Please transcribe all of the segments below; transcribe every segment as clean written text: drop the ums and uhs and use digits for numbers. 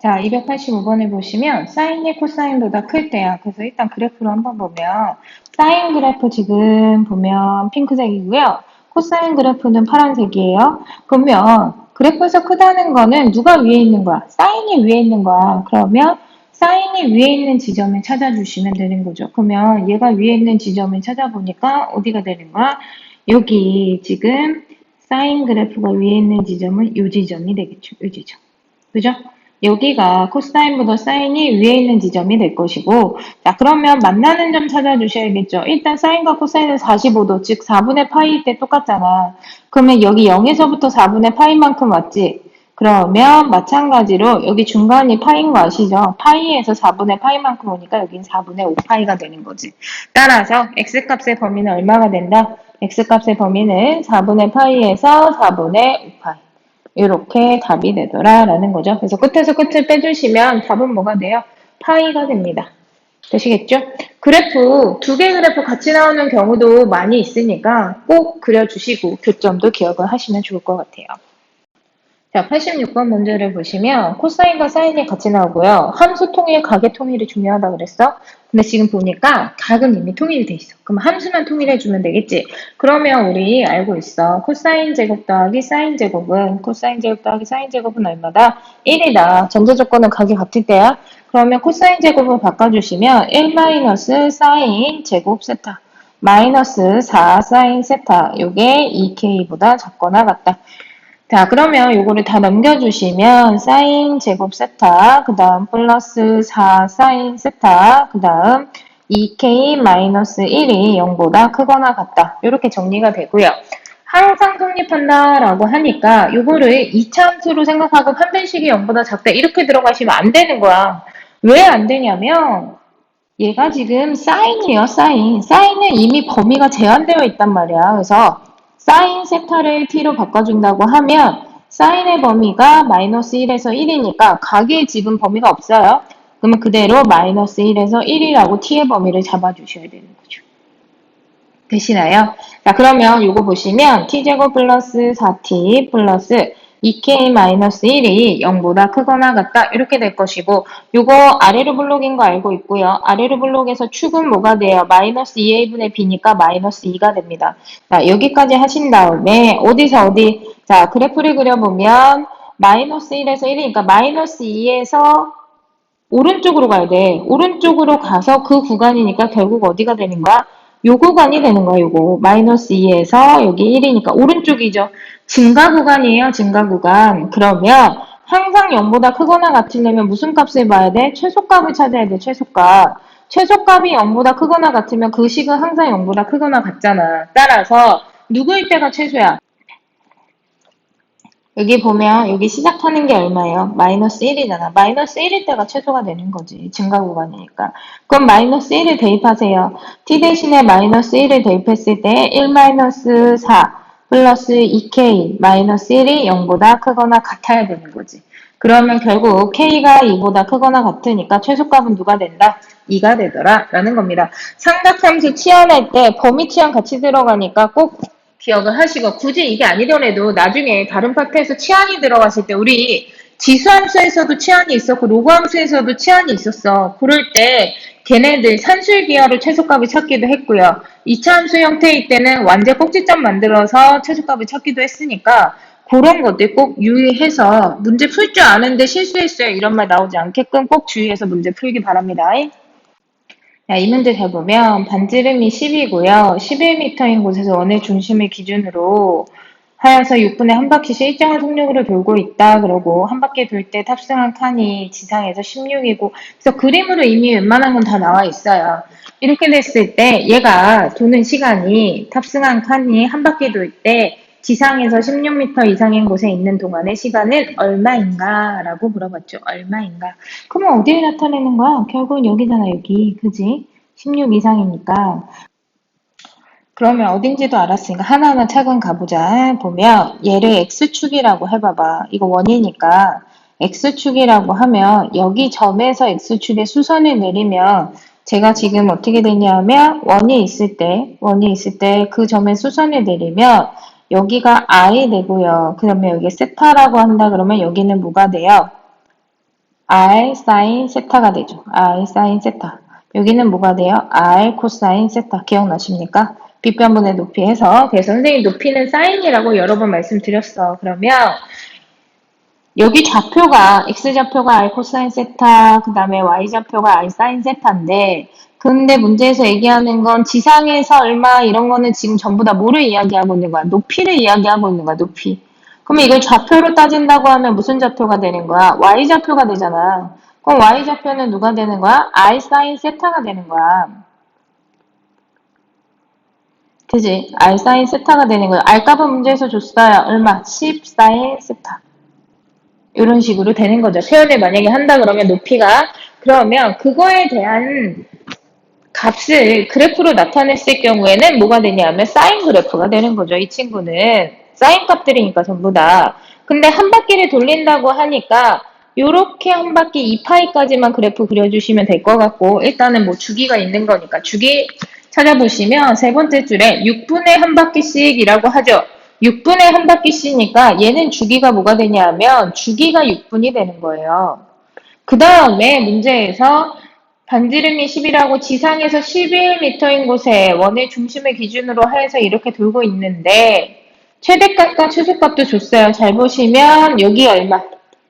자, 285번에 보시면 사인이 코사인보다 클 때야. 그래서 일단 그래프로 한번 보면 사인 그래프 지금 보면 핑크색이고요. 코사인 그래프는 파란색이에요. 그러면 그래프에서 크다는 거는 누가 위에 있는 거야? 사인이 위에 있는 거야. 그러면 사인이 위에 있는 지점을 찾아주시면 되는 거죠. 그러면 얘가 위에 있는 지점을 찾아보니까 어디가 되는 거야? 여기 지금 사인 그래프가 위에 있는 지점은 이 지점이 되겠죠. 이 지점. 그죠? 여기가 코사인보다 사인이 위에 있는 지점이 될 것이고, 자, 그러면 만나는 점 찾아주셔야겠죠. 일단 사인과 코사인은 45도, 즉 4분의 파이 때 똑같잖아. 그러면 여기 0에서부터 4분의 파이만큼 왔지? 그러면 마찬가지로 여기 중간이 파이인 거 아시죠? 파이에서 4분의 파이만큼 오니까 여긴 4분의 5파이가 되는 거지. 따라서 x값의 범위는 얼마가 된다? x값의 범위는 4분의 파이에서 4분의 5파이. 이렇게 답이 되더라라는 거죠. 그래서 끝에서 끝을 빼주시면 답은 뭐가 돼요? 파이가 됩니다. 되시겠죠? 그래프, 두 개 그래프 같이 나오는 경우도 많이 있으니까 꼭 그려주시고 교점도 기억을 하시면 좋을 것 같아요. 자, 86번 문제를 보시면 코사인과 사인이 같이 나오고요. 함수 통일, 각의 통일이 중요하다고 그랬어. 근데 지금 보니까 각은 이미 통일이 돼 있어. 그럼 함수만 통일해주면 되겠지. 그러면 우리 알고 있어. 코사인 제곱 더하기 사인 제곱은 코사인 제곱 더하기 사인 제곱은 얼마다? 1이다. 전제 조건은 각이 같을 때야. 그러면 코사인 제곱을 바꿔주시면 1 마이너스 사인 제곱 세타 마이너스 4 사인 세타 요게 2k보다 작거나 같다. 자, 그러면 요거를 다 넘겨주시면 사인 제곱 세타, 그 다음 플러스 4 사인 세타, 그 다음 2k 마이너스 1이 0보다 크거나 같다. 이렇게 정리가 되고요. 항상 성립한다라고 하니까 요거를 2차 함수로 생각하고 판별식이 0보다 작다 이렇게 들어가시면 안 되는 거야. 왜 안 되냐면 얘가 지금 사인이에요, 사인. 사인은 이미 범위가 제한되어 있단 말이야. 그래서 사인 세타를 t로 바꿔준다고 하면 사인의 범위가 마이너스 1에서 1이니까 각의 지금 범위가 없어요. 그러면 그대로 마이너스 1에서 1이라고 t의 범위를 잡아주셔야 되는 거죠. 되시나요? 자, 그러면 이거 보시면 t제곱 플러스 4t 플러스 2k-1이 0보다 크거나 같다 이렇게 될 것이고 이거 아래로 블록인 거 알고 있고요. 아래로 블록에서 축은 뭐가 돼요? 마이너스 2a분의 b니까 마이너스 2가 됩니다. 자, 여기까지 하신 다음에 어디서 어디 자 그래프를 그려보면 마이너스 1에서 1이니까 마이너스 2에서 오른쪽으로 가야 돼. 오른쪽으로 가서 그 구간이니까 결국 어디가 되는 거야? 요 구간이 되는 거야, 요거. 마이너스 2에서 여기 1이니까 오른쪽이죠. 증가 구간이에요, 증가 구간. 그러면 항상 0보다 크거나 같으려면 무슨 값을 봐야 돼? 최소값을 찾아야 돼, 최소값. 최소값이 0보다 크거나 같으면 그 식은 항상 0보다 크거나 같잖아. 따라서 누구일 때가 최소야? 여기 보면 여기 시작하는 게 얼마예요? 마이너스 1이잖아. 마이너스 1일 때가 최소가 되는 거지. 증가 구간이니까. 그럼 마이너스 1을 대입하세요. t 대신에 마이너스 1을 대입했을 때 1 마이너스 4 플러스 2k 마이너스 1이 0보다 크거나 같아야 되는 거지. 그러면 결국 k가 2보다 크거나 같으니까 최소값은 누가 된다? 2가 되더라 라는 겁니다. 삼각함수 치환할 때 범위 치환 같이 들어가니까 꼭 기억을 하시고 굳이 이게 아니더라도 나중에 다른 파트에서 치환이 들어갔을 때 우리 지수함수에서도 치환이 있었고 로그함수에서도 치환이 있었어. 그럴 때 걔네들 산술 기하로 최소값을 찾기도 했고요. 2차 함수 형태일 때는 완전 꼭지점 만들어서 최소값을 찾기도 했으니까 그런 것들 꼭 유의해서 문제 풀 줄 아는데 실수했어요. 이런 말 나오지 않게끔 꼭 주의해서 문제 풀기 바랍니다. 자, 이 문제 잘 보면 반지름이 10이고요. 11m인 곳에서 원의 중심을 기준으로 하여서 6분의 한 바퀴씩 일정한 속력으로 돌고 있다. 그러고 한 바퀴 돌 때 탑승한 칸이 지상에서 16이고 그래서 그림으로 이미 웬만한 건 다 나와 있어요. 이렇게 됐을 때 얘가 도는 시간이 탑승한 칸이 한 바퀴 돌 때 지상에서 16m 이상인 곳에 있는 동안의 시간은 얼마인가? 라고 물어봤죠. 얼마인가? 그러면 어디에 나타내는 거야? 결국은 여기잖아, 여기. 그지? 16 이상이니까. 그러면 어딘지도 알았으니까 하나하나 차근 가보자. 보면 얘를 x축이라고 해봐봐. 이거 원이니까 x축이라고 하면 여기 점에서 x축의 수선을 내리면 제가 지금 어떻게 되냐면 원이 있을 때 그 점에 수선을 내리면 여기가 I 되고요. 그러면 여기 세타라고 한다 그러면 여기는 뭐가 돼요? R 사인 세타가 되죠. R 사인 세타. 여기는 뭐가 돼요? R 코사인 세타. 기억나십니까? 빗변분의 높이 해서. 그래서 선생님 높이는 사인이라고 여러 번 말씀드렸어. 그러면 여기 좌표가 x좌표가 r 코사인 세타, 그 다음에 y좌표가 r 사인 세타인데 근데 문제에서 얘기하는 건 지상에서 얼마 이런 거는 지금 전부 다 뭐를 이야기하고 있는 거야? 높이를 이야기하고 있는 거야, 높이. 그러면 이걸 좌표로 따진다고 하면 무슨 좌표가 되는 거야? y좌표가 되잖아. 그럼 y좌표는 누가 되는 거야? r 사인 세타가 되는 거야. 그지? r 사인 세타가 되는 거야. r 값은 문제에서 줬어요. 얼마? 10 사인 세타. 이런 식으로 되는 거죠. 표현을 만약에 한다 그러면 높이가 그러면 그거에 대한 값을 그래프로 나타냈을 경우에는 뭐가 되냐면 사인 그래프가 되는 거죠. 이 친구는 사인 값들이니까 전부 다. 근데 한 바퀴를 돌린다고 하니까 요렇게 한 바퀴 2파이까지만 그래프 그려주시면 될 것 같고 일단은 뭐 주기가 있는 거니까 주기 찾아보시면 세 번째 줄에 6분의 한 바퀴씩이라고 하죠. 6분의 한 바퀴씩이니까 얘는 주기가 뭐가 되냐면 주기가 6분이 되는 거예요. 그 다음에 문제에서 반지름이 10이라고 지상에서 11m인 곳에 원의 중심을 기준으로 해서 이렇게 돌고 있는데 최대값과 최소값도 줬어요. 잘 보시면 여기 얼마?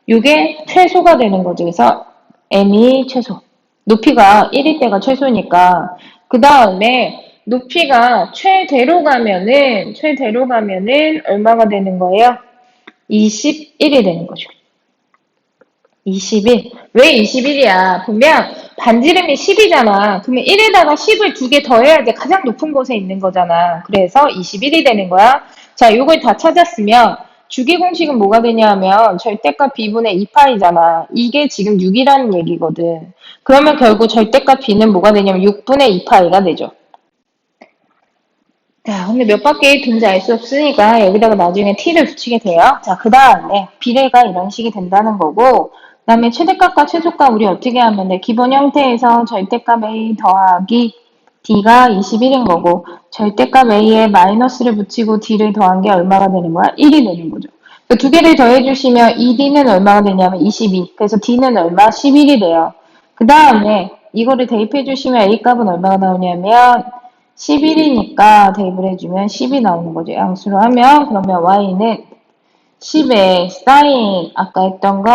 이게 최소가 되는 거죠. 그래서 m이 최소. 높이가 1일 때가 최소니까 그 다음에 높이가 최대로 가면은 얼마가 되는 거예요? 21이 되는 거죠. 21. 왜 21이야? 보면 반지름이 10이잖아. 그러면 1에다가 10을 두 개 더해야지 가장 높은 곳에 있는 거잖아. 그래서 21이 되는 거야. 자, 요걸 다 찾았으면 주기 공식은 뭐가 되냐면 절대값 b분의 2파이잖아. 이게 지금 6이라는 얘기거든. 그러면 결국 절대값 b는 뭐가 되냐면 6분의 2파이가 되죠. 자, 근데 몇 바퀴 돈지 알 수 없으니까 여기다가 나중에 t를 붙이게 돼요. 자, 그 다음에 비례가 이런 식이 된다는 거고 그 다음에 최대값과 최소값 우리 어떻게 하면 돼? 기본 형태에서 절대값 a 더하기 d가 21인 거고 절대값 a에 마이너스를 붙이고 d를 더한 게 얼마가 되는 거야? 1이 되는 거죠. 두 개를 더해주시면 2d는 얼마가 되냐면 22. 그래서 d는 얼마? 11이 돼요. 그 다음에 이거를 대입해 주시면 a 값은 얼마가 나오냐면 11이니까 대입을 해주면 10이 나오는 거죠. 양수로 하면 그러면 y는 10의 사인 아까 했던 거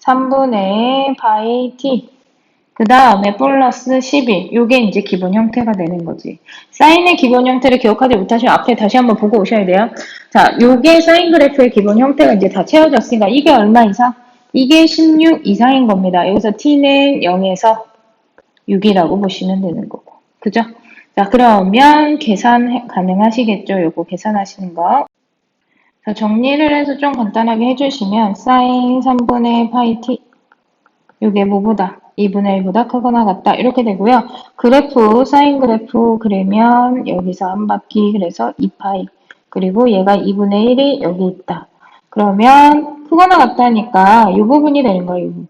3분의 파이 t 그 다음에 플러스 11 요게 이제 기본 형태가 되는 거지. 사인의 기본 형태를 기억하지 못하시면 앞에 다시 한번 보고 오셔야 돼요. 자, 요게 사인 그래프의 기본 형태가 이제 다 채워졌으니까 이게 얼마 이상? 이게 16 이상인 겁니다. 여기서 t는 0에서 6이라고 보시면 되는 거고. 그죠? 자, 그러면 계산 가능하시겠죠? 요거 계산하시는 거. 자, 정리를 해서 좀 간단하게 해주시면 사인 3분의 파이 t 요게 뭐보다 2분의 1보다 크거나 같다 이렇게 되고요. 그래프 사인 그래프 그리면 여기서 한 바퀴 그래서 2파이 그리고 얘가 2분의 1이 여기 있다. 그러면 크거나 같다니까 이 부분이 되는 거예요. 이 부분.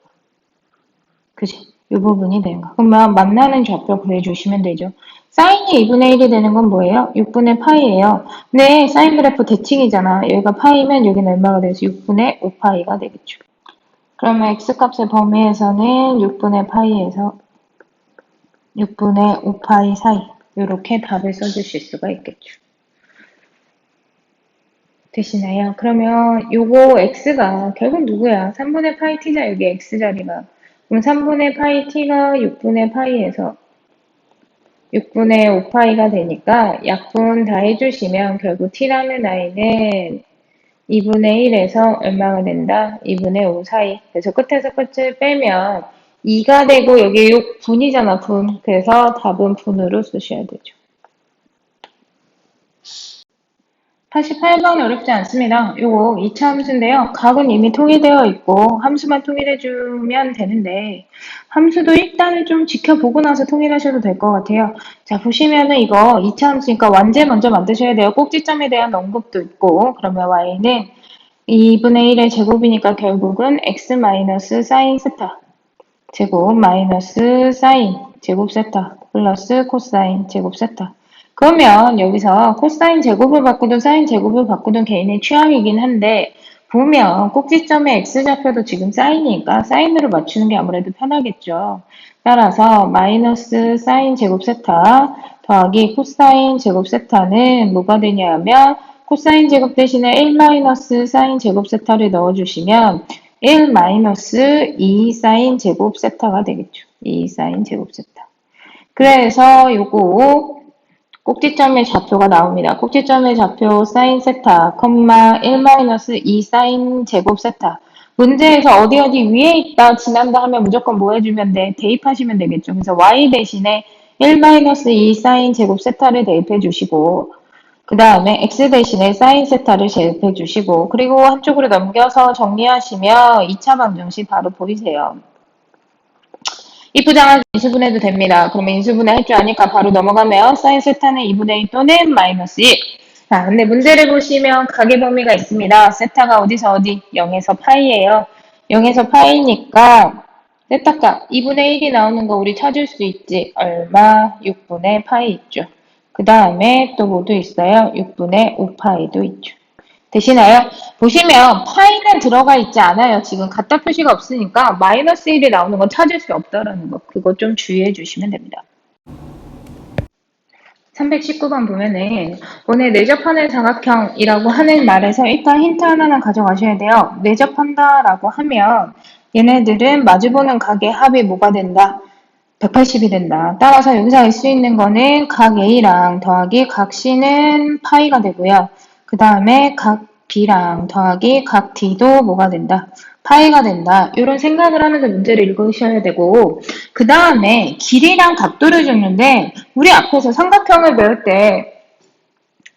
그지? 이 부분이 되는 거. 그러면 만나는 좌표 구해주시면 되죠. 사인이 2분의 1이 되는 건 뭐예요? 6분의 파이예요. 근데 사인 그래프 대칭이잖아. 여기가 파이면 여기는 얼마가 돼서 6분의 5파이가 되겠죠. 그러면 x값의 범위에서는 6분의 파이에서 6분의 5파이 사이 이렇게 답을 써주실 수가 있겠죠. 되시나요? 그러면 요거 x가 결국 누구야? 3분의 파이 t자 여기 x자리가. 그럼 3분의 파이 t가 6분의 파이에서 6분의 5파이가 되니까 약분 다 해주시면 결국 t라는 아이는 2분의 1에서 얼마가 된다? 2분의 5 사이. 그래서 끝에서 끝을 빼면 2가 되고 여기 6 분이잖아, 분. 그래서 답은 분으로 쓰셔야 되죠. 88번 어렵지 않습니다. 요거 2차 함수인데요. 각은 이미 통일되어 있고 함수만 통일해주면 되는데 함수도 일단은 좀 지켜보고 나서 통일하셔도 될 것 같아요. 자, 보시면은 이거 2차 함수니까 완제 먼저 만드셔야 돼요. 꼭지점에 대한 언급도 있고 그러면 y는 2분의 1의 제곱이니까 결국은 x 마이너스 사인 세타 제곱 마이너스 사인 제곱 세타 플러스 코사인 제곱 세타 그러면 여기서 코사인 제곱을 바꾸든 사인 제곱을 바꾸든 개인의 취향이긴 한데 보면 꼭지점의 x좌표도 지금 사인이니까 사인으로 맞추는 게 아무래도 편하겠죠. 따라서 마이너스 사인 제곱 세타 더하기 코사인 제곱 세타는 뭐가 되냐 하면 코사인 제곱 대신에 1 마이너스 사인 제곱 세타를 넣어주시면 1 마이너스 2 사인 제곱 세타가 되겠죠. 2 사인 제곱 세타. 그래서 요거 꼭지점의 좌표가 나옵니다. 꼭지점의 좌표 사인 세타, 1-2 사인 제곱 세타. 문제에서 어디 위에 있다, 지난다 하면 무조건 뭐 해주면 돼? 대입하시면 되겠죠. 그래서 y 대신에 1-2 사인 제곱 세타를 대입해 주시고, 그 다음에 x 대신에 사인 세타를 대입해 주시고, 그리고 한쪽으로 넘겨서 정리하시면 2차 방정식 바로 보이세요. 이부장한 인수분해도 됩니다. 그러면 인수분해 할 줄 아니까 바로 넘어가면 사인 세타는 2분의 1 또는 마이너스 1. 자, 근데 문제를 보시면 가계 범위가 있습니다. 세타가 어디서 어디? 0에서 파이예요. 0에서 파이니까 세타값 2분의 1이 나오는 거 우리 찾을 수 있지. 얼마? 6분의 파이 있죠. 그 다음에 또 뭐도 있어요? 6분의 5파이도 있죠. 되시나요? 보시면 파이는 들어가 있지 않아요. 지금 갖다 표시가 없으니까 마이너스 1이 나오는 건 찾을 수 없다라는 거. 그거 좀 주의해 주시면 됩니다. 319번 보면은 오늘 내접하는 사각형이라고 하는 말에서 일단 힌트 하나는 가져가셔야 돼요. 내접한다라고 하면 얘네들은 마주보는 각의 합이 뭐가 된다? 180이 된다. 따라서 여기서 알 수 있는 거는 각 A랑 더하기 각 C는 파이가 되고요. 그 다음에 각 B랑 더하기 각 D도 뭐가 된다? 파이가 된다. 이런 생각을 하면서 문제를 읽으셔야 되고, 그 다음에 길이랑 각도를 줬는데 우리 앞에서 삼각형을 배울 때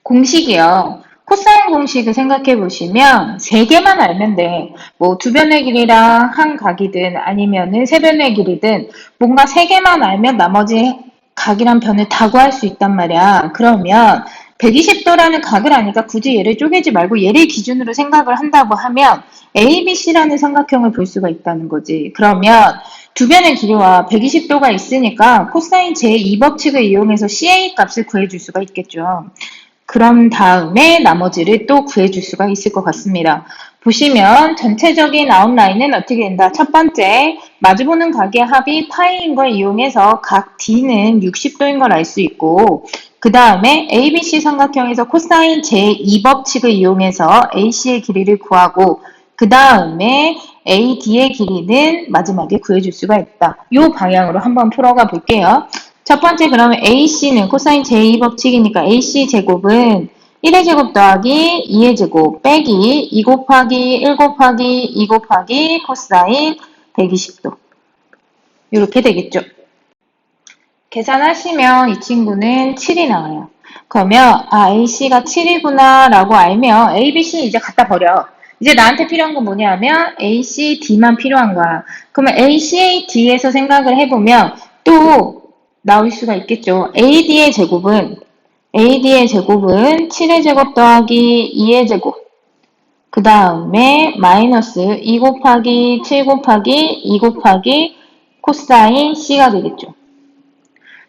공식이요. 코사인 공식을 생각해 보시면 세 개만 알면 돼. 뭐 두 변의 길이랑 한 각이든 아니면은 세 변의 길이든 뭔가 세 개만 알면 나머지 각이랑 변을 다 구할 수 있단 말이야. 그러면 120도라는 각을 아니까 굳이 얘를 쪼개지 말고 얘를 기준으로 생각을 한다고 하면 ABC라는 삼각형을 볼 수가 있다는 거지. 그러면 두 변의 길이와 120도가 있으니까 코사인 제2법칙을 이용해서 CA 값을 구해줄 수가 있겠죠. 그런 다음에 나머지를 또 구해줄 수가 있을 것 같습니다. 보시면 전체적인 아웃라인은 어떻게 된다? 첫 번째, 마주보는 각의 합이 파이인 걸 이용해서 각 D는 60도인 걸 알 수 있고, 그 다음에 ABC 삼각형에서 코사인 제2법칙을 이용해서 AC의 길이를 구하고, 그 다음에 AD의 길이는 마지막에 구해줄 수가 있다. 이 방향으로 한번 풀어가 볼게요. 첫 번째 그러면 AC는 코사인 제2법칙이니까 AC 제곱은 1의 제곱 더하기 2의 제곱 빼기 2 곱하기 1 곱하기 2 곱하기 코사인 120도 이렇게 되겠죠. 계산하시면 이 친구는 7이 나와요. 그러면 AC가 7이구나 라고 알면 ABC 이제 갖다 버려. 이제 나한테 필요한 건 뭐냐면 ACD만 필요한 거야. 그러면 ACD에서 생각을 해보면 또 나올 수가 있겠죠. AD의 제곱은 7의 제곱 더하기 2의 제곱 그 다음에 마이너스 2 곱하기 7 곱하기 2 곱하기 코사인 C가 되겠죠.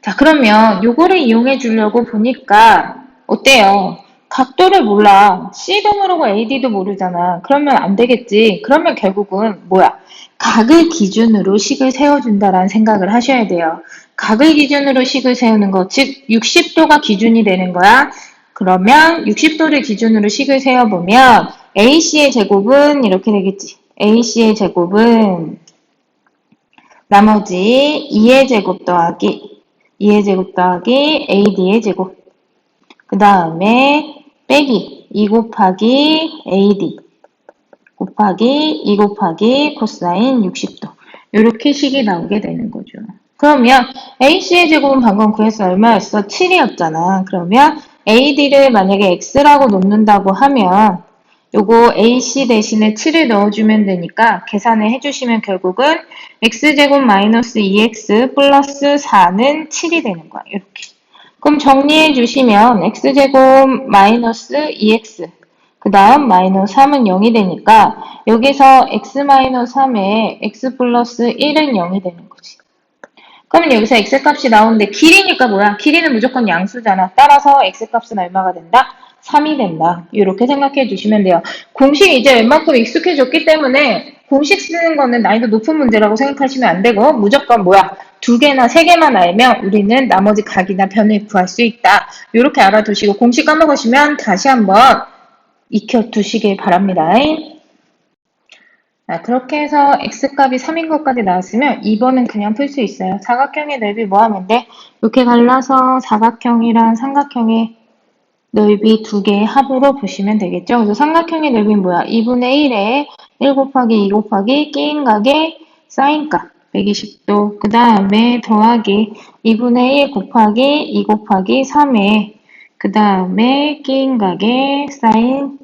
자, 그러면 요거를 이용해 주려고 보니까 어때요? 각도를 몰라. C도 모르고 AD도 모르잖아. 그러면 안 되겠지. 그러면 결국은 뭐야? 각을 기준으로 식을 세워준다라는 생각을 하셔야 돼요. 각을 기준으로 식을 세우는 거, 즉 60도가 기준이 되는 거야. 그러면 60도를 기준으로 식을 세워보면 AC의 제곱은 이렇게 되겠지. AC의 제곱은 나머지 2의 제곱 더하기 2의 제곱 더하기 AD의 제곱 그 다음에 빼기 2 곱하기 AD 곱하기 2 곱하기 코사인 60도 이렇게 식이 나오게 되는 거죠. 그러면 AC의 제곱은 방금 구해서 얼마였어? 7이었잖아. 그러면 AD를 만약에 X라고 놓는다고 하면 요거 AC 대신에 7을 넣어주면 되니까 계산을 해주시면 결국은 X제곱 마이너스 2X 플러스 4는 7이 되는 거야. 이렇게. 그럼 정리해 주시면 X제곱 마이너스 2X 그 다음 마이너스 3은 0이 되니까 여기서 X 마이너스 3에 X 플러스 1은 0이 되는 거지. 그러면 여기서 X값이 나오는데 길이니까 뭐야? 길이는 무조건 양수잖아. 따라서 X값은 얼마가 된다? 3이 된다. 이렇게 생각해 주시면 돼요. 공식 이제 웬만큼 익숙해졌기 때문에 공식 쓰는 거는 난이도 높은 문제라고 생각하시면 안 되고 무조건 뭐야? 두 개나 세 개만 알면 우리는 나머지 각이나 변을 구할 수 있다. 이렇게 알아두시고 공식 까먹으시면 다시 한번 익혀두시길 바랍니다. 그렇게 해서 x값이 3인 것까지 나왔으면 2번은 그냥 풀 수 있어요. 사각형의 넓이 뭐 하면 돼? 이렇게 갈라서 사각형이랑 삼각형의 넓이 두 개의 합으로 보시면 되겠죠. 그래서 삼각형의 넓이는 뭐야? 2분의 1에 1 곱하기 2 곱하기 끼인각의 사인값 120도 그 다음에 더하기 2분의 1 곱하기 2 곱하기 3에 그 다음에 끼인각의 사인값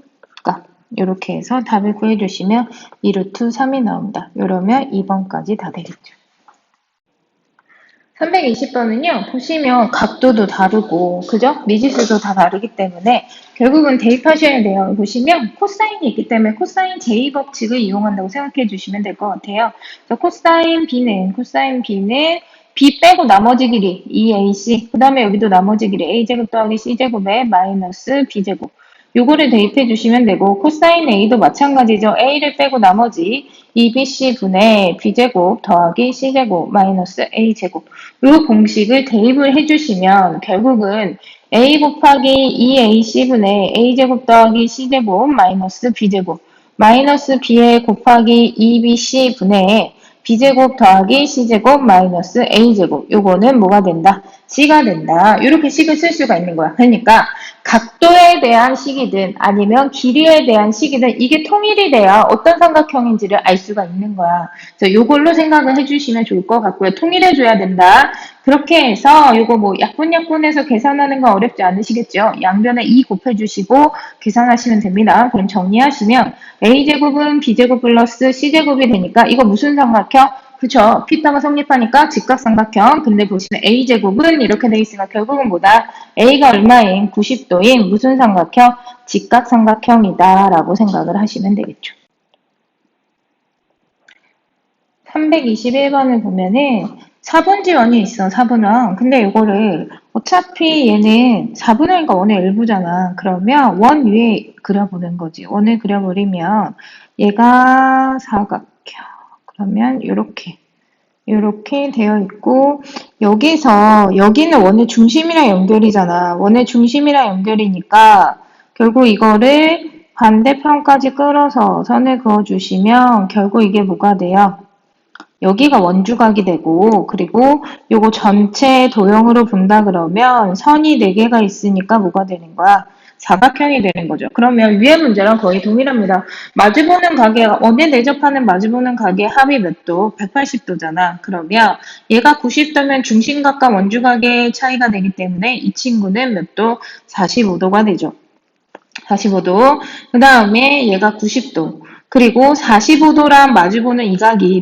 이렇게 해서 답을 구해주시면 2루트 3이 나온다. 이러면 2번까지 다 되겠죠. 320번은요, 보시면 각도도 다르고, 그죠? 미지수도 다 다르기 때문에 결국은 대입하셔야 돼요. 보시면 코사인이 있기 때문에 코사인 제2법칙을 이용한다고 생각해 주시면 될 것 같아요. 그래서 코사인 B는 B 빼고 나머지 길이 2AC, 그 다음에 여기도 나머지 길이 A제곱 더하기 C제곱에 마이너스 B제곱. 요거를 대입해 주시면 되고 코사인 A도 마찬가지죠. A를 빼고 나머지 2BC분의 B제곱 더하기 C제곱 마이너스 A제곱 요 공식을 대입을 해주시면 결국은 A 곱하기 2AC분의 A제곱 더하기 C제곱 마이너스 B제곱 마이너스 B에 곱하기 2BC분의 B제곱 더하기 C제곱 마이너스 A제곱 요거는 뭐가 된다? C가 된다. 이렇게 식을 쓸 수가 있는 거야. 그러니까 각도에 대한 식이든 아니면 길이에 대한 식이든 이게 통일이 돼야 어떤 삼각형인지를 알 수가 있는 거야. 그래서 요걸로 생각을 해주시면 좋을 것 같고요. 통일해줘야 된다. 그렇게 해서 요거 뭐 약분해서 계산하는 건 어렵지 않으시겠죠? 양변에 2 곱해주시고 계산하시면 됩니다. 그럼 정리하시면 A제곱은 B제곱 플러스 C제곱이 되니까 이거 무슨 삼각형? 그쵸. 피타가 성립하니까 직각삼각형. 근데 보시면 A제곱은 이렇게 돼 있으니까 결국은 뭐다? A가 얼마인? 90도인 무슨 삼각형? 직각삼각형이다 라고 생각을 하시면 되겠죠. 321번을 보면은 4분지원이 있어, 4분원. 근데 이거를 어차피 얘는 4분원이니까 원의 일부잖아. 그러면 원 위에 그려보는 거지. 원을 그려버리면 얘가 사각형. 그러면 이렇게 되어 있고 여기서 여기는 원의 중심이랑 연결이잖아. 원의 중심이랑 연결이니까 결국 이거를 반대편까지 끌어서 선을 그어주시면 결국 이게 뭐가 돼요? 여기가 원주각이 되고 그리고 요거 전체 도형으로 본다 그러면 선이 4개가 있으니까 뭐가 되는 거야? 사각형이 되는 거죠. 그러면 위의 문제랑 거의 동일합니다. 마주보는 각의 원에 내접하는 마주보는 각의 합이 몇 도? 180도잖아. 그러면 얘가 90도면 중심각과 원주각의 차이가 되기 때문에 이 친구는 몇 도? 45도가 되죠. 45도. 그 다음에 얘가 90도. 그리고 45도랑 마주보는 이 각이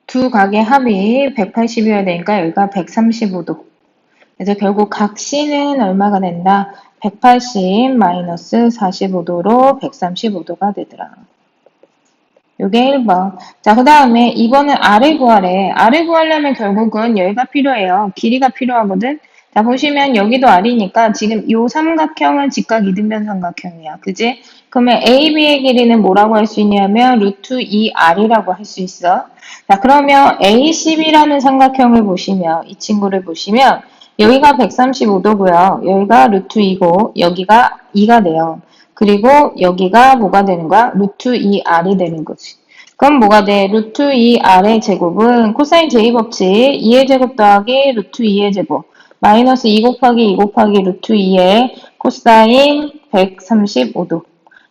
두 각의 합이 180이어야 되니까 여기가 135도. 그래서 결국 각 C는 얼마가 된다? 180 마이너스 45도로 135도가 되더라. 요게 1번. 자, 그 다음에 2번은 R을 구하래. R을 구하려면 결국은 여기가 필요해요. 길이가 필요하거든. 자, 보시면 여기도 R이니까 지금 요 삼각형은 직각 이등변 삼각형이야. 그지? 그러면 AB의 길이는 뭐라고 할 수 있냐면 루트 2R이라고 할 수 있어. 자, 그러면 ACB라는 삼각형을 보시면 이 친구를 보시면 여기가 135도고요. 여기가 루트 2고 여기가 2가 돼요. 그리고 여기가 뭐가 되는 거야? 루트 2R이 되는 거지. 그럼 뭐가 돼? 루트 2R의 제곱은 코사인 제2법칙 2의 제곱 더하기 루트 2의 제곱 마이너스 2 곱하기 2 곱하기 루트 2의 코사인 135도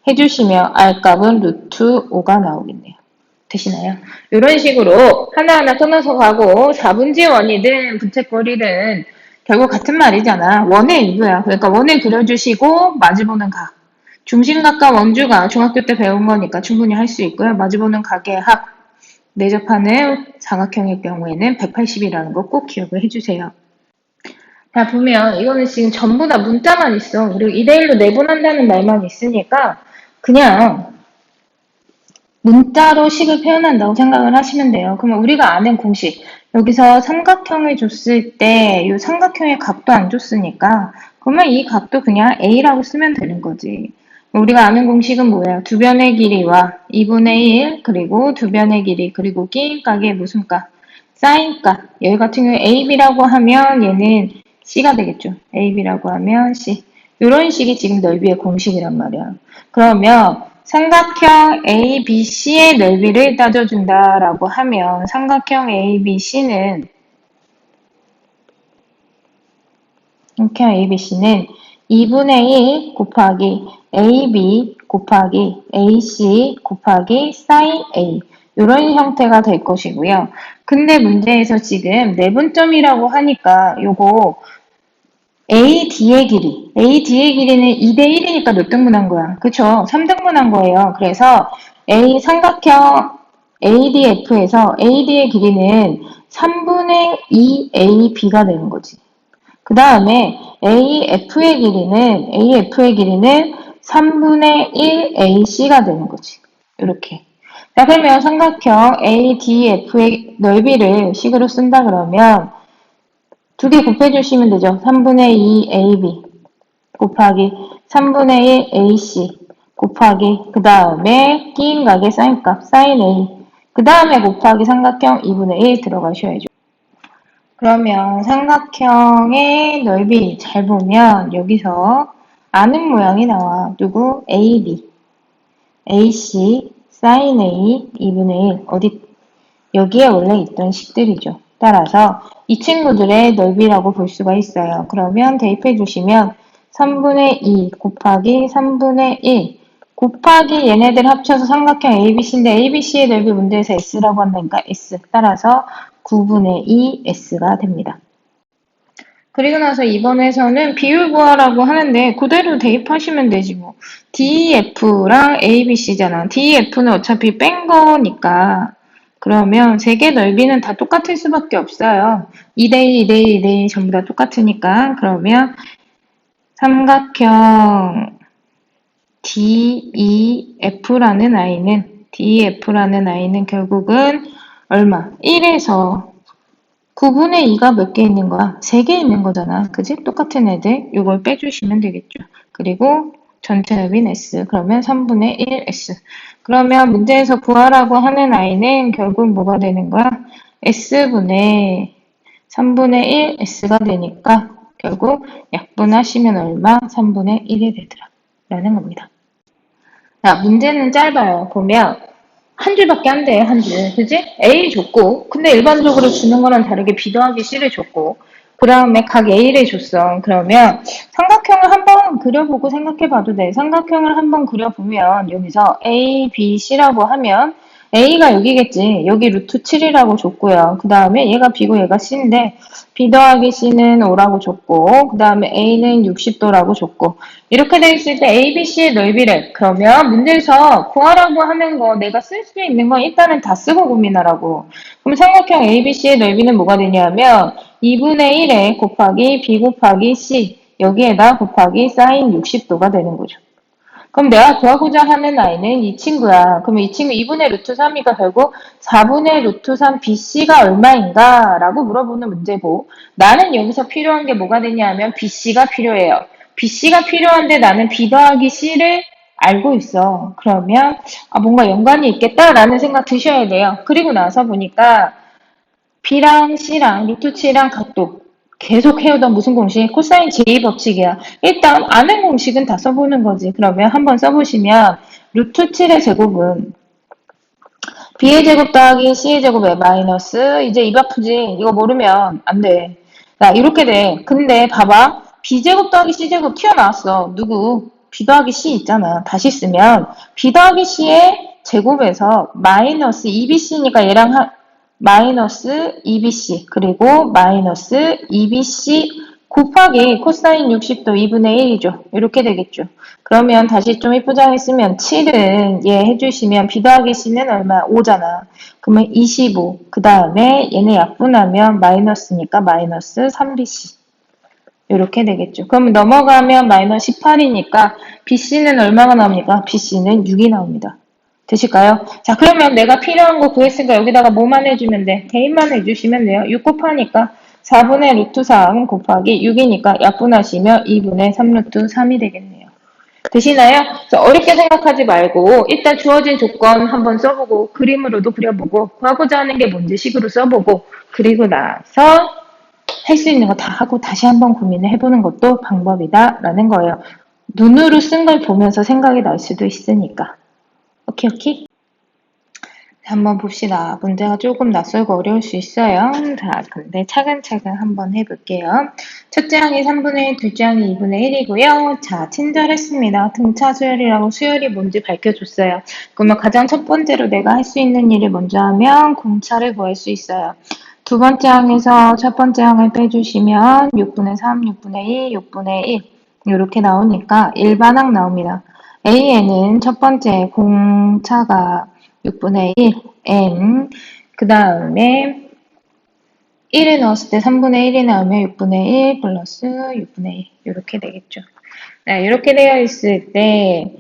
해주시면 R값은 루트 5가 나오겠네요. 되시나요? 이런 식으로 하나하나 끊어서 가고 4분지 원이든 부채꼴이든 결국 같은 말이잖아. 원의 일부야. 그러니까 원을 그려주시고 마주보는 각. 중심각과 원주가 중학교 때 배운 거니까 충분히 할 수 있고요. 마주보는 각의 합, 내접하는 사각형의 경우에는 180이라는 거 꼭 기억을 해주세요. 자, 보면 이거는 지금 전부 다 문자만 있어. 그리고 2대1로 내분한다는 말만 있으니까 그냥 문자로 식을 표현한다고 생각을 하시면 돼요. 그러면 우리가 아는 공식, 여기서 삼각형을 줬을 때 이 삼각형의 각도 안 줬으니까 그러면 이 값도 그냥 A라고 쓰면 되는 거지. 우리가 아는 공식은 뭐예요? 두 변의 길이와 2분의 1, 그리고 두 변의 길이, 그리고 끼인 값의 무슨 값? 사인 값. 여기 같은 경우에 AB라고 하면 얘는 C가 되겠죠. AB라고 하면 C. 이런 식이 지금 넓이의 공식이란 말이야. 그러면 삼각형 ABC의 넓이를 따져준다라고 하면 삼각형 ABC는 삼각형 ABC는 2분의 1 곱하기 AB 곱하기 AC 곱하기 sin A 이런 형태가 될 것이고요. 근데 문제에서 지금 내분점이라고 하니까 요거 AD의 길이는 2대 1이니까 몇 등분한 거야? 그쵸? 3등분한 거예요. 그래서 A 삼각형 ADF에서 AD의 길이는 3분의 2 AB가 되는 거지. 그 다음에 AF의 길이는 3분의 1 AC가 되는 거지. 이렇게. 자, 그러면 삼각형 ADF의 넓이를 식으로 쓴다 그러면 두 개 곱해주시면 되죠. 3분의 2 AB 곱하기 3분의 1 AC 곱하기 그 다음에 끼인 각의 사인값 sin A 그 다음에 곱하기 삼각형 2분의 1 들어가셔야죠. 그러면 삼각형의 넓이 잘 보면 여기서 아는 모양이 나와. 누구? AB, AC, sin A, 2분의 1. 어디? 여기에 원래 있던 식들이죠. 따라서 이 친구들의 넓이라고 볼 수가 있어요. 그러면 대입해 주시면 3분의 2 곱하기 3분의 1 곱하기 얘네들 합쳐서 삼각형 ABC인데 ABC의 넓이 문제에서 S라고 한다니까 S. 따라서 9분의 2 S가 됩니다. 그리고 나서 이번에서는 비율 구하라고 하는데 그대로 대입하시면 되지 뭐. DEF랑 ABC잖아. DEF는 어차피 뺀 거니까 그러면 세 개 넓이는 다 똑같을 수밖에 없어요. 2대1, 2대1, 2대1 전부 다 똑같으니까 그러면 삼각형 DEF라는 아이는 결국은 얼마? 1에서 9분의 2가 몇 개 있는 거야? 3개 있는 거잖아. 그지? 똑같은 애들. 이걸 빼주시면 되겠죠. 그리고 전체 넓이는 S. 그러면 3분의 1 S. 그러면 문제에서 구하라고 하는 아이는 결국 뭐가 되는 거야? S분의 3분의 1 S가 되니까 결국 약분하시면 얼마? 3분의 1이 되더라. 라는 겁니다. 자, 문제는 짧아요. 보면 한 줄밖에 안 돼, 한 줄. 그지? A 줬고, 근데 일반적으로 주는 거랑 다르게 B 더하기 C를 줬고, 그 다음에 각 A를 줬어. 그러면 삼각형을 한번 그려보고 생각해 봐도 돼. 삼각형을 한번 그려보면 여기서 A, B, C라고 하면 A가 여기겠지. 여기 루트 7이라고 줬고요. 그 다음에 얘가 B고 얘가 C인데 B 더하기 C는 5라고 줬고 그 다음에 A는 60도라고 줬고 이렇게 돼 있을 때 A, B, C의 넓이를 그러면 문제에서 구하라고 하는 거 내가 쓸 수 있는 건 일단은 다 쓰고 고민하라고. 그럼 삼각형 A, B, C의 넓이는 뭐가 되냐면 2분의 1에 곱하기 B 곱하기 C 여기에다 곱하기 sin 60도가 되는 거죠. 그럼 내가 구하고자 하는 아이는 이 친구야. 그러면 이 친구 2분의 루트 3이가 결국 4분의 루트 3 BC가 얼마인가? 라고 물어보는 문제고 나는 여기서 필요한 게 뭐가 되냐면 BC가 필요해요. BC가 필요한데 나는 B 더하기 C를 알고 있어. 그러면 뭔가 연관이 있겠다라는 생각 드셔야 돼요. 그리고 나서 보니까 B랑 C랑 루트 7이랑 각도 계속 해오던 무슨 공식? 코사인 제2법칙이야. 일단 아는 공식은 다 써보는 거지. 그러면 한번 써보시면 루트 7의 제곱은 B의 제곱 더하기 C의 제곱에 마이너스 이제 입 아프지? 이거 모르면 안 돼. 자, 이렇게 돼. 근데 봐봐. B제곱 더하기 C제곱 튀어나왔어. 누구? B 더하기 C 있잖아. 다시 쓰면 B 더하기 C의 제곱에서 마이너스 2BC니까 얘랑 마이너스 2BC 그리고 마이너스 2BC 곱하기 코사인 60도 2분의 1이죠. 이렇게 되겠죠. 그러면 다시 좀 이쁘장에 쓰면 7은 얘 해주시면 B 더하기 C는 얼마? 5잖아. 그러면 25. 그 다음에 얘네 약분하면 마이너스니까 마이너스 3BC. 이렇게 되겠죠. 그럼 넘어가면 마이너스 18이니까 BC는 얼마가 나옵니까? BC는 6이 나옵니다. 되실까요? 자, 그러면 내가 필요한 거 구했으니까 여기다가 뭐만 해주면 돼? 대입만 해주시면 돼요. 6 곱하니까 4분의 루트 3 곱하기 6이니까 약분하시면 2분의 3 루트 3이 되겠네요. 되시나요? 어렵게 생각하지 말고 일단 주어진 조건 한번 써보고 그림으로도 그려보고 하고자 하는 게 뭔지 식으로 써보고 그리고 나서 할 수 있는 거 다 하고 다시 한번 고민을 해보는 것도 방법이다라는 거예요. 눈으로 쓴 걸 보면서 생각이 날 수도 있으니까. 오케이, 오케이? 한번 봅시다. 문제가 조금 낯설고 어려울 수 있어요. 자, 근데 차근차근 한번 해볼게요. 첫째 항이 3분의 1, 둘째 항이 2분의 1이고요. 자, 친절했습니다. 등차 수열이라고 수열이 뭔지 밝혀줬어요. 그러면 가장 첫 번째로 내가 할 수 있는 일을 먼저 하면 공차를 구할 수 있어요. 두 번째 항에서 첫 번째 항을 빼주시면 6분의 3, 6분의 2, 6분의 1 이렇게 나오니까 일반항 나옵니다. A에는 첫 번째 공차가 6분의 1, n. 그 다음에 1을 넣었을 때 3분의 1이 나오면 6분의 1 플러스 6분의 1. 이렇게 되겠죠. 네, 이렇게 되어 있을 때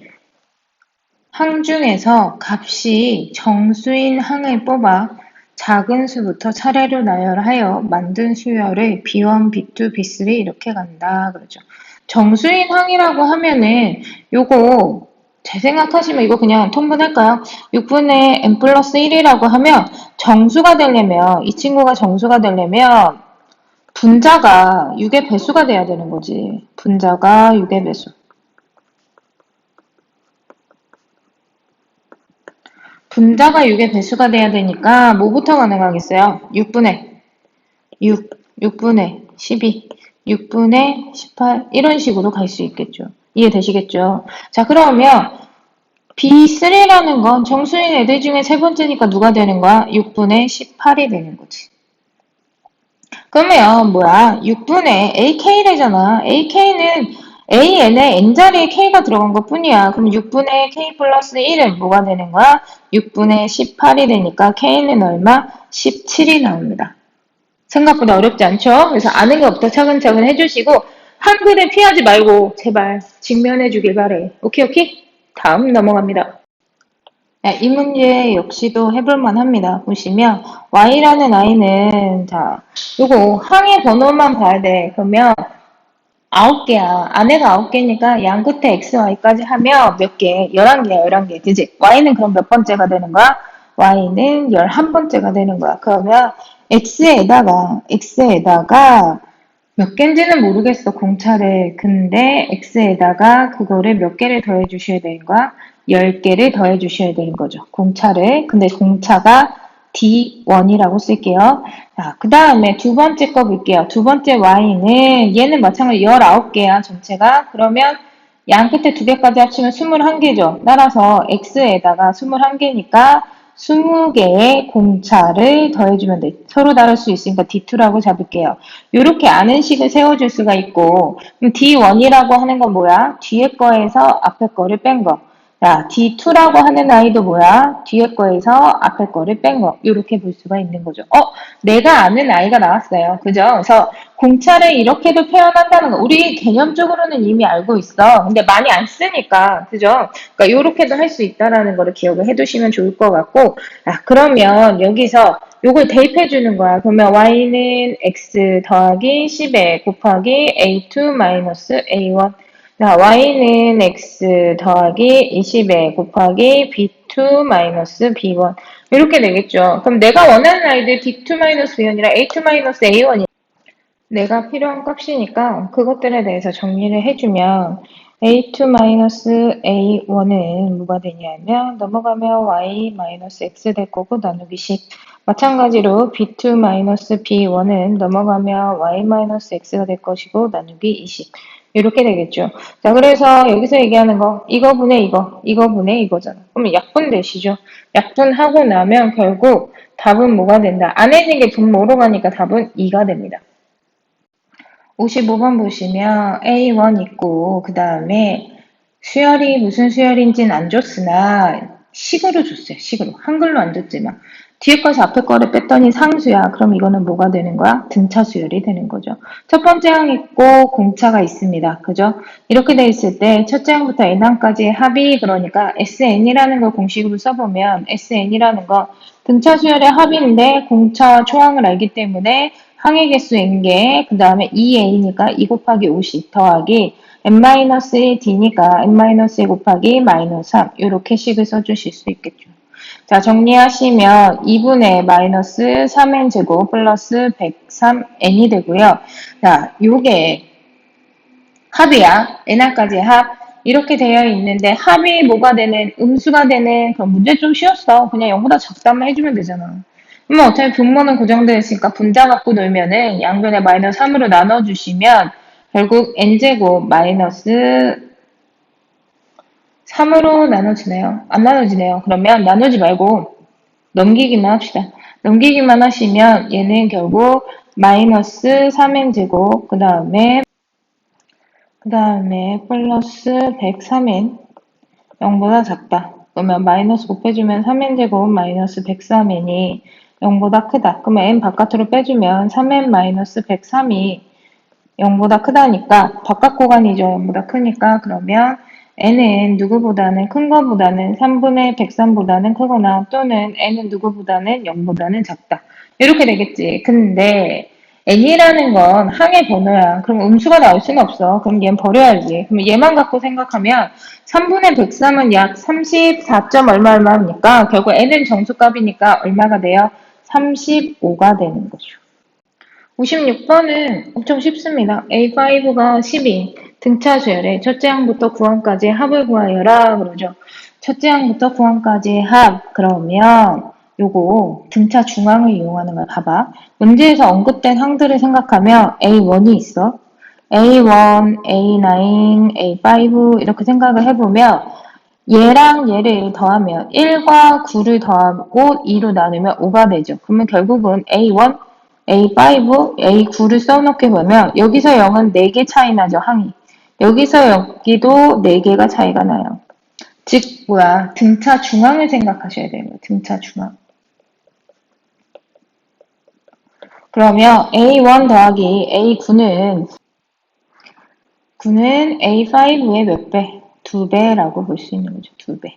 항 중에서 값이 정수인 항을 뽑아 작은 수부터 차례로 나열하여 만든 수열을 B1, B2, B3 이렇게 간다. 그러죠. 정수인 항이라고 하면은 요거 제 생각하시면 이거 그냥 통분할까요? 6분의 n 플러스 1이라고 하면 정수가 되려면 이 친구가 정수가 되려면 분자가 6의 배수가 돼야 되는 거지. 분자가 6의 배수. 분자가 6의 배수가 돼야 되니까 뭐부터 가능하겠어요? 6분의 6, 6분의 12, 6분의 18 이런 식으로 갈 수 있겠죠. 이해되시겠죠? 자, 그러면 B3라는 건 정수인 애들 중에 세 번째니까 누가 되는 거야? 6분의 18이 되는 거지. 그러면 뭐야? 6분의 AK래잖아. AK는 AN에 N자리에 K가 들어간 것 뿐이야. 그럼 6분의 K 플러스 1은 뭐가 되는 거야? 6분의 18이 되니까 K는 얼마? 17이 나옵니다. 생각보다 어렵지 않죠? 그래서 아는 것부터 차근차근 해주시고 한글을 피하지 말고 제발 직면해 주길 바래. 오케이, 오케이? 다음 넘어갑니다. 네, 이 문제 역시도 해볼만 합니다. 보시면 y라는 i는 자 요거 항의 번호만 봐야 돼. 그러면 9개야. 안에가 9개니까 양 끝에 x, y까지 하면 몇 개? 11개야, 11개. 그지? y는 그럼 몇 번째가 되는 거야? y는 11번째가 되는 거야. 그러면 x에다가 몇 개인지는 모르겠어, 공차를. 근데 x에다가 그거를 몇 개를 더해 주셔야 되는 거야? 10개를 더해 주셔야 되는 거죠. 공차를. 근데 공차가 D1이라고 쓸게요. 자, 그 다음에 두 번째 거 볼게요. 두 번째 y는 얘는 마찬가지로 19개야, 전체가. 그러면 양 끝에 두 개까지 합치면 21개죠. 따라서 x에다가 21개니까 20개의 공차를 더해주면 돼. 서로 다를 수 있으니까 D2라고 잡을게요. 이렇게 아는 식을 세워줄 수가 있고, 그럼 D1이라고 하는 건 뭐야? 뒤에 거에서 앞에 거를 뺀 거. 자, D2라고 하는 아이도 뭐야? 뒤에 거에서 앞에 거를 뺀 거. 이렇게 볼 수가 있는 거죠. 내가 아는 아이가 나왔어요. 그죠? 그래서 공차를 이렇게도 표현한다는 거. 우리 개념적으로는 이미 알고 있어. 근데 많이 안 쓰니까. 그죠? 그러니까 이렇게도 할 수 있다라는 거를 기억을 해두시면 좋을 것 같고. 그러면 여기서 요걸 대입해 주는 거야. 그러면 y는 x 더하기 10에 곱하기 a2 마이너스 a1. 자, y는 x 더하기 20에 곱하기 b2 마이너스 b1. 이렇게 되겠죠. 그럼 내가 원하는 아이들 b2 마이너스 b1이랑 a2 마이너스 a1이 내가 필요한 값이니까 그것들에 대해서 정리를 해주면 a2-a1은 뭐가 되냐면 넘어가면 y-x 될 거고 나누기 10. 마찬가지로 b2-b1은 넘어가면 y-x가 될 것이고 나누기 20. 이렇게 되겠죠. 자, 그래서 여기서 얘기하는 거 이거 분의 이거 분의 이거잖아. 그러면 약분 되시죠. 약분하고 나면 결국 답은 뭐가 된다. 안에 있는 게 분모로 가니까 답은 2가 됩니다. 55번 보시면 A1 있고 그 다음에 수열이 무슨 수열인지는 안 줬으나 식으로 줬어요. 식으로. 한글로 안 줬지만 뒤에 거에서 앞에 거를 뺐더니 상수야. 그럼 이거는 뭐가 되는 거야? 등차 수열이 되는 거죠. 첫 번째 항 있고 공차가 있습니다. 그죠? 이렇게 돼 있을 때 첫째 항부터 n항까지의 합이 그러니까 SN이라는 걸 공식으로 써보면 SN이라는 거 등차 수열의 합인데 공차 초항을 알기 때문에 항의 개수 n개, 그 다음에 2a니까 2 곱하기 50 더하기 n-1d니까 n-1 곱하기 마이너스 3 이렇게 식을 써주실 수 있겠죠. 자, 정리하시면 2분의 마이너스 3n 제곱 플러스 103n이 되고요. 자, 요게 합이야. nr까지의 합. 이렇게 되어 있는데 합이 뭐가 되는, 음수가 되는 그런 문제 좀 쉬웠어. 그냥 0보다 작다만 해주면 되잖아. 그러면 어차피 분모는 고정되어 있으니까 분자 갖고 놀면은 양변에 마이너스 3으로 나눠주시면 결국 n제곱 마이너스 3으로 나눠지네요. 안 나눠지네요. 그러면 나누지 말고 넘기기만 합시다. 넘기기만 하시면 얘는 결국 마이너스 3n제곱 그 다음에 플러스 103n 0보다 작다. 그러면 마이너스 곱해주면 3n제곱 마이너스 103n이 0보다 크다. 그러면 n 바깥으로 빼주면 3n 마이너스 103이 0보다 크다니까 바깥 구간이죠. 0보다 크니까 그러면 n은 누구보다는 큰 거보다는 3분의 103보다는 크거나 또는 n은 누구보다는 0보다는 작다. 이렇게 되겠지. 근데 n이라는 건 항의 번호야. 그럼 음수가 나올 수는 없어. 그럼 얘는 버려야지. 그럼 얘만 갖고 생각하면 3분의 103은 약 34점 얼마 얼마입니까? 결국 n은 정수값이니까 얼마가 돼요? 35가 되는 거죠. 56번은 엄청 쉽습니다. A5가 12, 등차 수열의 첫째 항부터 구항까지 합을 구하여라 그러죠. 첫째 항부터 구항까지 합 그러면 요거 등차 중앙을 이용하는 걸 봐봐. 문제에서 언급된 항들을 생각하면 A1이 있어. A1, A9, A5 이렇게 생각을 해보면 얘랑 얘를 더하면 1과 9를 더하고 2로 나누면 5가 되죠. 그러면 결국은 A1, A5, A9를 써놓게 보면 여기서 0은 4개 차이 나죠, 항이. 여기서 여기도 4개가 차이가 나요. 즉 등차 중앙을 생각하셔야 돼요. 등차 중앙. 그러면 A1 더하기 A9는 A5의 몇 배? 2배라고 볼 수 있는 거죠. 2배.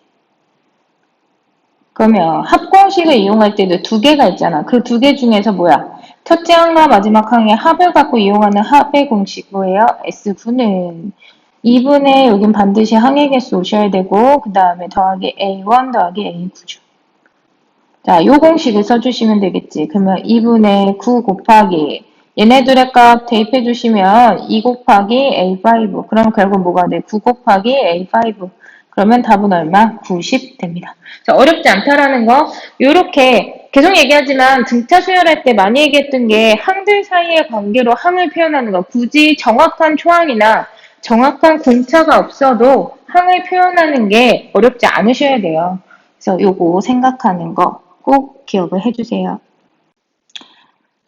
그러면 합공식을 이용할 때도 2개가 있잖아. 그 2개 중에서 첫째 항과 마지막 항의 합을 갖고 이용하는 합의 공식 뭐예요? S9는 2분의 여긴 반드시 항의 개수 오셔야 되고 그 다음에 더하기 A1 더하기 A9죠. 자, 요 공식을 써주시면 되겠지. 그러면 2분의 9 곱하기 얘네들의 값 대입해 주시면 2 곱하기 A5 그럼 결국 뭐가 돼? 9 곱하기 A5 그러면 답은 얼마? 90 됩니다. 자, 어렵지 않다라는 거 요렇게 계속 얘기하지만 등차 수열할 때 많이 얘기했던 게 항들 사이의 관계로 항을 표현하는 거 굳이 정확한 초항이나 정확한 공차가 없어도 항을 표현하는 게 어렵지 않으셔야 돼요. 그래서 요거 생각하는 거 꼭 기억을 해주세요.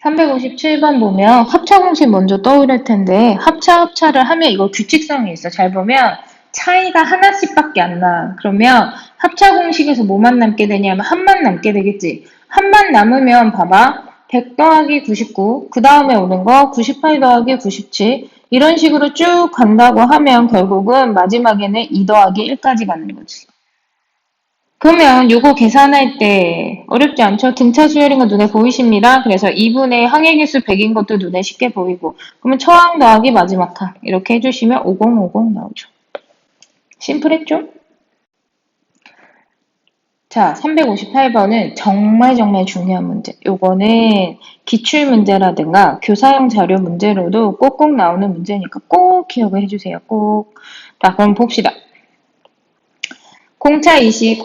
357번 보면 합차 공식 먼저 떠오를 텐데 합차를 하면 이거 규칙성이 있어. 잘 보면 차이가 하나씩밖에 안 나. 그러면 합차 공식에서 뭐만 남게 되냐면 한만 남게 되겠지. 한만 남으면 봐봐. 100 더하기 99, 그 다음에 오는 거 98 더하기 97 이런 식으로 쭉 간다고 하면 결국은 마지막에는 2 더하기 1까지 가는 거지. 그러면 요거 계산할 때 어렵지 않죠? 등차 수열인 거 눈에 보이십니다. 그래서 2분의 항의 개수 100인 것도 눈에 쉽게 보이고 그러면 처항 더하기 마지막 항 이렇게 해주시면 5050 나오죠. 심플했죠? 자, 358번은 정말 중요한 문제. 요거는 기출문제라든가 교사용 자료 문제로도 꼭꼭 나오는 문제니까 꼭 기억을 해주세요. 꼭. 자, 그럼 봅시다. 공차 20,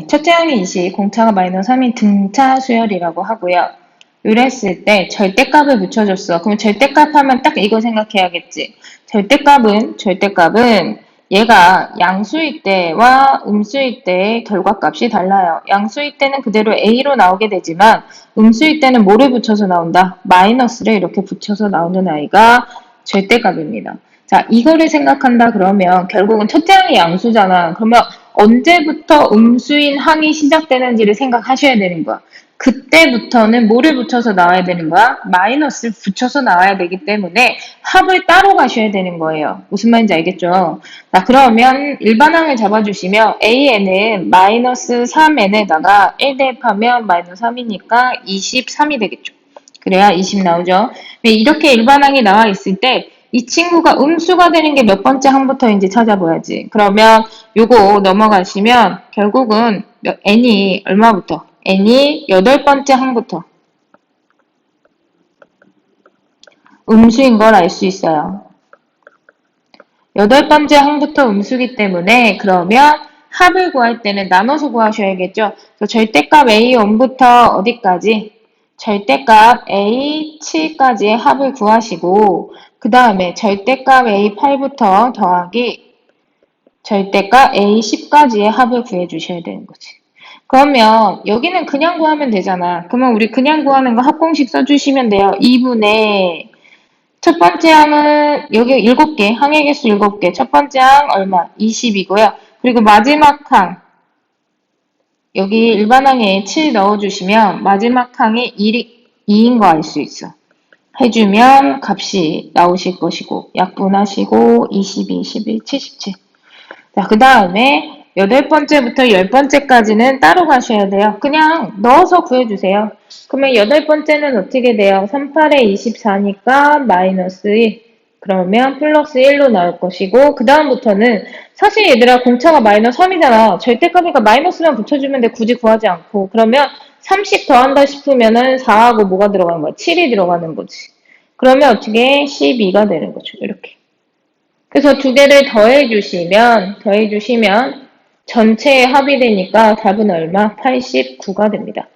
첫째 항이 20, 공차가 마이너스 3이 등차 수열이라고 하고요. 이랬을 때 절대값을 붙여줬어. 그럼 절대값 하면 딱 이거 생각해야겠지. 절대값은 얘가 양수일 때와 음수일 때의 결과값이 달라요. 양수일 때는 그대로 A로 나오게 되지만 음수일 때는 뭐를 붙여서 나온다? 마이너스를 이렇게 붙여서 나오는 아이가 절대값입니다. 자, 이거를 생각한다 그러면 결국은 첫째 항이 양수잖아. 그러면 언제부터 음수인 항이 시작되는지를 생각하셔야 되는 거야. 그때부터는 뭐를 붙여서 나와야 되는 거야? 마이너스를 붙여서 나와야 되기 때문에 합을 따로 가셔야 되는 거예요. 무슨 말인지 알겠죠? 자, 그러면 일반항을 잡아주시면 AN은 마이너스 3N에다가 1 대입하면 마이너스 3이니까 23이 되겠죠. 그래야 20 나오죠. 네, 이렇게 일반항이 나와 있을 때 이 친구가 음수가 되는 게 몇 번째 항부터인지 찾아봐야지. 그러면 요거 넘어가시면 결국은 n이 얼마부터? n이 8번째 항부터 음수인 걸 알 수 있어요. 8번째 항부터 음수기 때문에 그러면 합을 구할 때는 나눠서 구하셔야겠죠. 그래서 절대값 A0부터 어디까지? 절대값 A7까지의 합을 구하시고 그 다음에 절대값 A8부터 더하기 절대값 A10까지의 합을 구해주셔야 되는 거지. 그러면 여기는 그냥 구하면 되잖아. 그러면 우리 그냥 구하는 거 합공식 써주시면 돼요. 2분의 첫 번째 항은 여기 7개, 항의 개수 7개. 첫 번째 항 얼마? 20이고요. 그리고 마지막 항 여기 일반항에 7 넣어주시면 마지막 항이 2인 거 알 수 있어. 해주면 값이 나오실 것이고 약분하시고 22, 21, 77. 자, 그 다음에 8번째부터 10번째까지는 따로 가셔야 돼요. 그냥 넣어서 구해주세요. 그러면 8번째는 어떻게 돼요? 38에 24니까 마이너스 1. 그러면 플러스 1로 나올 것이고 그 다음부터는 사실 얘들아 공차가 마이너스 3이잖아. 절대값이니까 마이너스만 붙여주면 돼. 굳이 구하지 않고. 그러면 30 더한다 싶으면은 4하고 뭐가 들어가는 거야? 7이 들어가는 거지. 그러면 어떻게 12가 되는 거죠. 이렇게. 그래서 두 개를 더해주시면 전체의 합이 되니까 답은 얼마? 89가 됩니다.